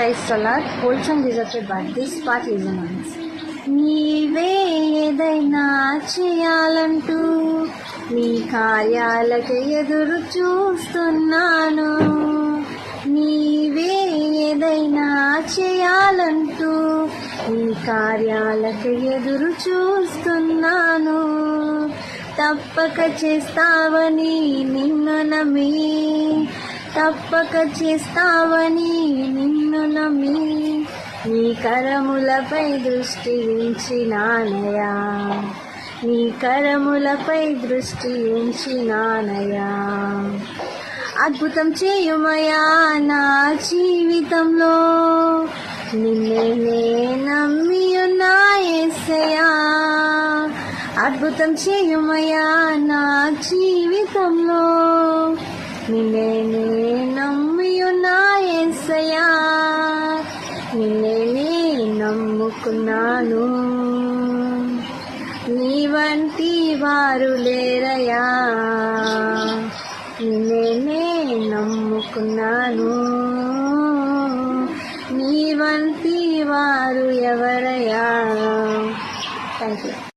Christ the Lord. Whole song is after but this part is a once. నీవే ఏదైనా చేయాలంటూ నీ కార్యాలకు ఎదురు చూస్తున్నాను. నీవే ఏదైనా చేయాలంటూ నీ కార్యాలకు ఎదురు చూస్తున్నాను. తప్పక చేస్తావని నిన్ను నమ్మి, తప్పక చేస్తావని నిన్ను నమ్మి నీ కరములపై దృష్టి ఉంచినానయా, నీ కరములపై దృష్టి ఉంచినానయా. అద్భుతం చేయుమయా నా జీవితంలో, నిన్నే నే నమ్మి ఉన్నా యేసయ్యా. అద్భుతం చేయుమయా నా జీవితంలో, నిన్నే నే నమ్మి ఉన్నా యేసయ్యా. నిన్నే నే నమ్ముకున్నాను, నీ వంటి వారు లేరయ్యా. నిన్నే నే నమ్ముకున్నాను, నీ వంటి వారు ఎవరయ్యా. Thank you.